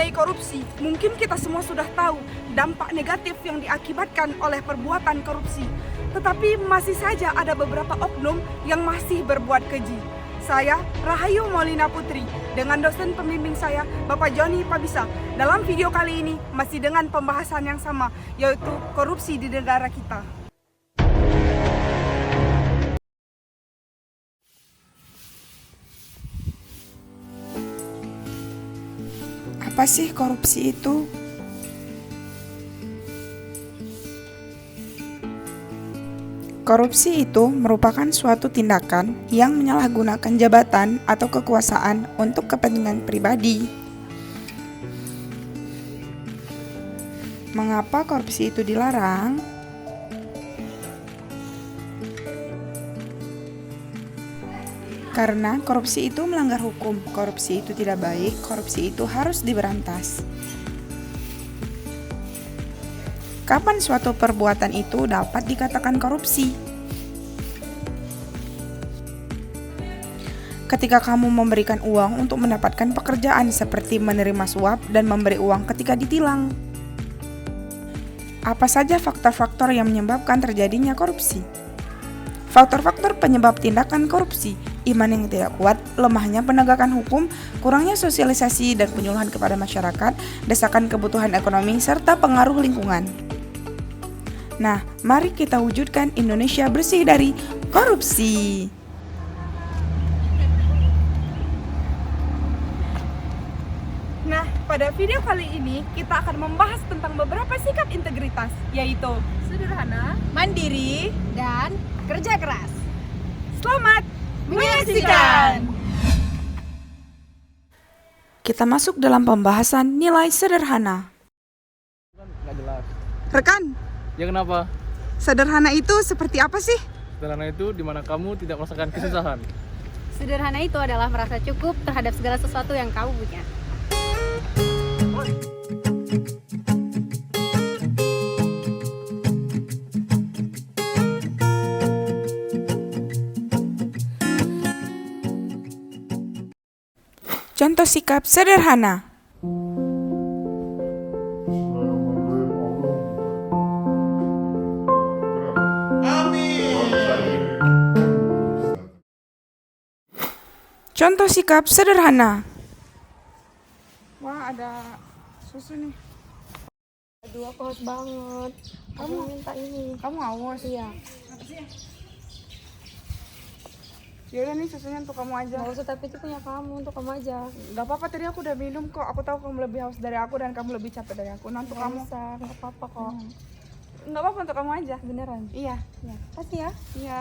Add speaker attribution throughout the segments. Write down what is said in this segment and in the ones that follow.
Speaker 1: mengenai korupsi, mungkin kita semua sudah tahu dampak negatif yang diakibatkan oleh perbuatan korupsi. Tetapi masih saja ada beberapa oknum yang masih berbuat keji. Saya, Rahayu Maulina Putri, dengan dosen pembimbing saya, Bapak Joni Pabisa. Dalam video kali ini masih dengan pembahasan yang sama, yaitu korupsi di negara kita.
Speaker 2: Apa sih korupsi itu? Korupsi itu merupakan suatu tindakan yang menyalahgunakan jabatan atau kekuasaan untuk kepentingan pribadi. Mengapa korupsi itu dilarang? Karena korupsi itu melanggar hukum, korupsi itu tidak baik, korupsi itu harus diberantas. Kapan suatu perbuatan itu dapat dikatakan korupsi? Ketika kamu memberikan uang untuk mendapatkan pekerjaan seperti menerima suap dan memberi uang ketika ditilang. Apa saja faktor-faktor yang menyebabkan terjadinya korupsi? Faktor-faktor penyebab tindakan korupsi: iman yang tidak kuat, lemahnya penegakan hukum, kurangnya sosialisasi dan penyuluhan kepada masyarakat, desakan kebutuhan ekonomi, serta pengaruh lingkungan. Nah, mari kita wujudkan Indonesia bersih dari korupsi.
Speaker 1: Nah, pada video kali ini kita akan membahas tentang beberapa sikap integritas, yaitu
Speaker 3: sederhana,
Speaker 1: mandiri,
Speaker 3: dan kerja keras.
Speaker 1: selamat menyaksikan.
Speaker 2: Kita masuk dalam pembahasan nilai sederhana.
Speaker 4: Nggak jelas.
Speaker 1: Rekan,
Speaker 4: Ya kenapa?
Speaker 1: sederhana itu seperti apa sih?
Speaker 4: Sederhana itu dimana kamu tidak merasakan kesusahan.
Speaker 3: Sederhana itu adalah merasa cukup terhadap segala sesuatu yang kamu punya.
Speaker 2: Contoh sikap sederhana. Contoh sikap sederhana.
Speaker 1: Wah, ada susu nih.
Speaker 3: Aduh, aku haus banget. Kamu minta ini.
Speaker 1: Kamu haus?
Speaker 3: Iya.
Speaker 1: Yaudah nih, susunya untuk kamu aja.
Speaker 3: Gak usah, tapi itu punya kamu, untuk kamu aja.
Speaker 1: Gak apa-apa, tadi aku udah minum kok. Aku tahu kamu lebih haus dari aku dan kamu lebih capek dari aku. Nah, untuk
Speaker 3: Gak
Speaker 1: kamu.
Speaker 3: usah, gak apa-apa kok.
Speaker 1: Gak apa-apa, untuk kamu aja.
Speaker 3: Beneran?
Speaker 1: Iya.
Speaker 3: Ya, pasti ya.
Speaker 1: Iya.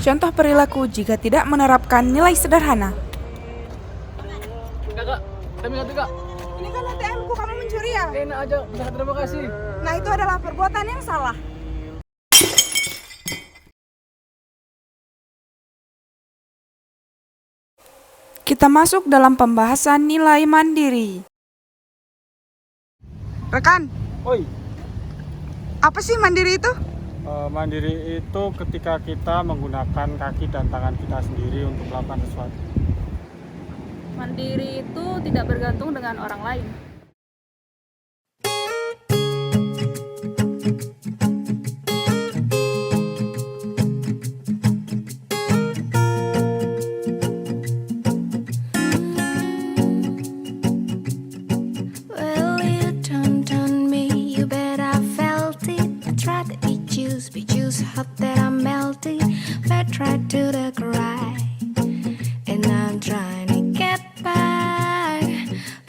Speaker 2: Contoh perilaku jika tidak menerapkan nilai sederhana.
Speaker 4: Kakak, kami ngerti kak.
Speaker 1: Ini kan ATM ku, kamu mencuri ya?
Speaker 4: Enak aja, sangat terima kasih.
Speaker 1: Nah, itu adalah perbuatan yang salah.
Speaker 2: Kita masuk dalam pembahasan nilai mandiri.
Speaker 1: Rekan,
Speaker 4: Oi,
Speaker 1: apa sih mandiri itu?
Speaker 4: mandiri itu ketika kita menggunakan kaki dan tangan kita sendiri untuk melakukan sesuatu.
Speaker 3: Mandiri itu tidak bergantung dengan orang lain.
Speaker 5: Well, you turned on me, you bet I felt it. I tried to eat juice, but juice hot that I melted. But tried to the cry, and I'm trying to get back.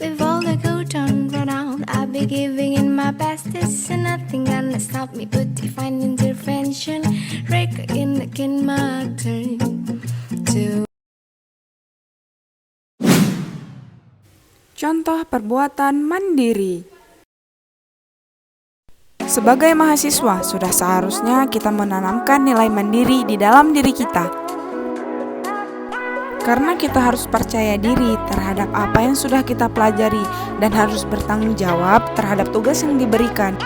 Speaker 5: With all the good turn around, I'll be giving in my bestest, and nothing gonna stop me but divine intervention. Break in my turn to.
Speaker 2: Contoh perbuatan mandiri. Sebagai mahasiswa, sudah seharusnya kita menanamkan nilai mandiri di dalam diri kita. Karena kita harus percaya diri terhadap apa yang sudah kita pelajari dan harus bertanggung jawab terhadap tugas yang diberikan.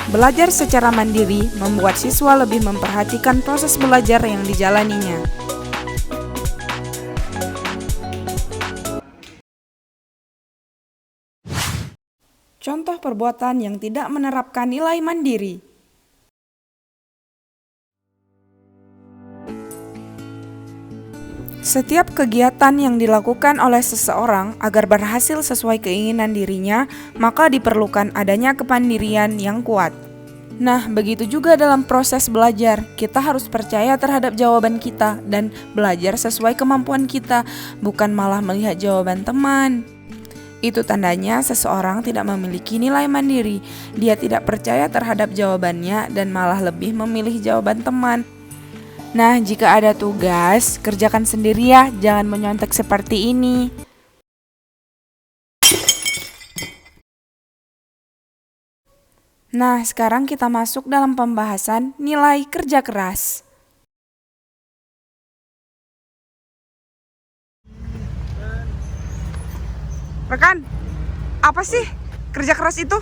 Speaker 2: Belajar secara mandiri membuat siswa lebih memperhatikan proses belajar yang dijalaninya. Contoh perbuatan yang tidak menerapkan nilai mandiri. Setiap kegiatan yang dilakukan oleh seseorang agar berhasil sesuai keinginan dirinya, maka diperlukan adanya kemandirian yang kuat. Nah, begitu juga dalam proses belajar, kita harus percaya terhadap jawaban kita dan belajar sesuai kemampuan kita, bukan malah melihat jawaban teman. Itu tandanya seseorang tidak memiliki nilai mandiri. Dia tidak percaya terhadap jawabannya dan malah lebih memilih jawaban teman. Nah, jika ada tugas, kerjakan sendiri ya, jangan menyontek seperti ini. Nah, sekarang kita masuk dalam pembahasan nilai kerja keras.
Speaker 1: Rekan, apa sih kerja keras itu?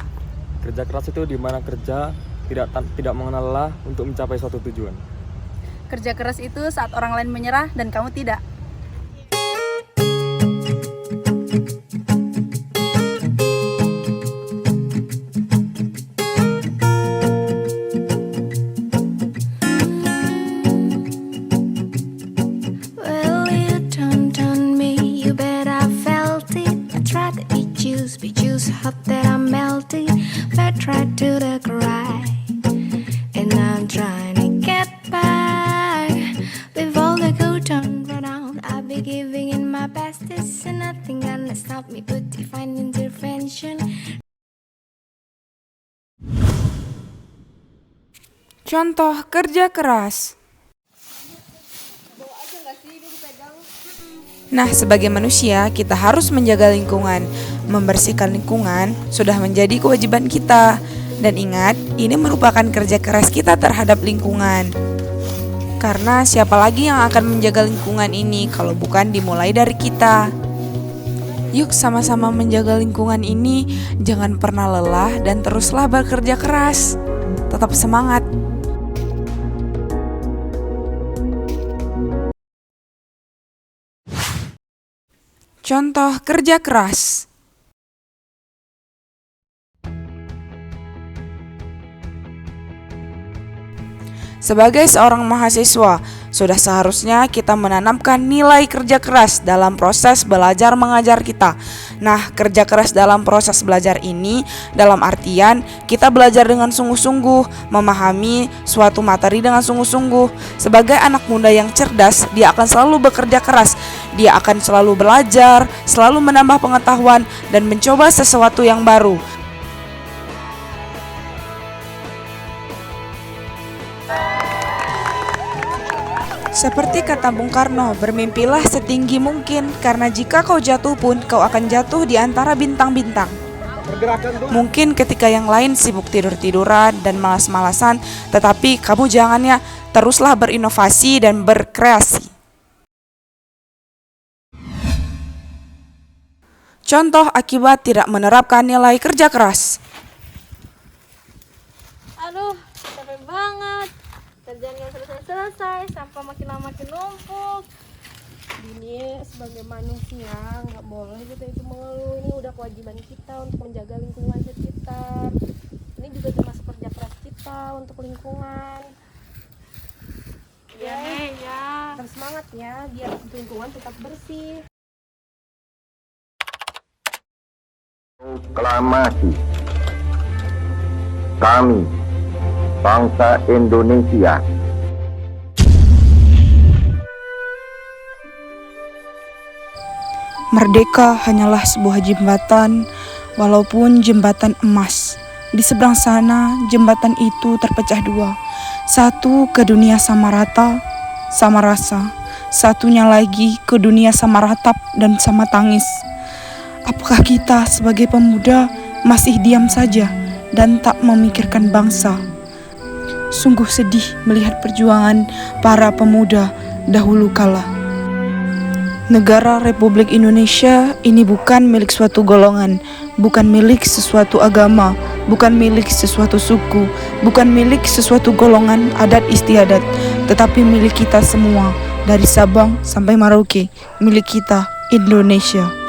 Speaker 6: Kerja keras itu di mana kerja tidak mengenal lelah untuk mencapai suatu tujuan.
Speaker 7: Kerja keras itu saat orang lain menyerah dan kamu tidak.
Speaker 5: Well, you turned on me, you bet I felt it. I tried to be juice hot that I melted. But tried to the cry, and I'm trying to get back. With all the go turned around, I'll be giving in my bestest, and nothing gonna stop me but divine intervention.
Speaker 2: Contoh kerja keras. Nah, sebagai manusia, kita harus menjaga lingkungan. Membersihkan lingkungan sudah menjadi kewajiban kita. Dan ingat, ini merupakan kerja keras kita terhadap lingkungan. Karena siapa lagi yang akan menjaga lingkungan ini kalau bukan dimulai dari kita? Yuk sama-sama menjaga lingkungan ini, jangan pernah lelah dan teruslah bekerja keras. Tetap semangat. Contoh kerja keras. Sebagai seorang mahasiswa, sudah seharusnya kita menanamkan nilai kerja keras dalam proses belajar mengajar kita. Nah, kerja keras dalam proses belajar ini dalam artian kita belajar dengan sungguh-sungguh, memahami suatu materi dengan sungguh-sungguh. Sebagai anak muda yang cerdas, dia akan selalu bekerja keras. Dia akan selalu belajar, selalu menambah pengetahuan dan mencoba sesuatu yang baru. Seperti kata Bung Karno, bermimpilah setinggi mungkin, karena jika kau jatuh pun, kau akan jatuh di antara bintang-bintang. Mungkin ketika yang lain sibuk tidur-tiduran dan malas-malasan, tetapi kamu jangan ya, teruslah berinovasi dan berkreasi. Contoh akibat tidak menerapkan nilai kerja keras.
Speaker 3: Aduh, capek banget. Kerjaan yang selesai-selesai, sampah makin lama makin numpuk. Ini sebagai manusia nggak boleh kita itu mengeluh. Ini udah kewajiban kita untuk menjaga lingkungan sekitar. Ini juga termasuk kerja keras kita untuk lingkungan. Ya, terus semangat ya, biar lingkungan tetap bersih.
Speaker 8: Proklamasi kami bangsa Indonesia
Speaker 2: Merdeka hanyalah sebuah jembatan, walaupun jembatan emas. Di seberang sana, jembatan itu terpecah dua. Satu ke dunia sama rata, sama rasa. Satunya lagi ke dunia sama ratap dan sama tangis. Apakah kita sebagai pemuda masih diam saja dan tak memikirkan bangsa? Sungguh sedih melihat perjuangan para pemuda dahulu kala. Negara Republik Indonesia ini bukan milik suatu golongan, bukan milik sesuatu agama, bukan milik sesuatu suku, bukan milik sesuatu golongan adat istiadat, tetapi milik kita semua, dari Sabang sampai Merauke, milik kita Indonesia.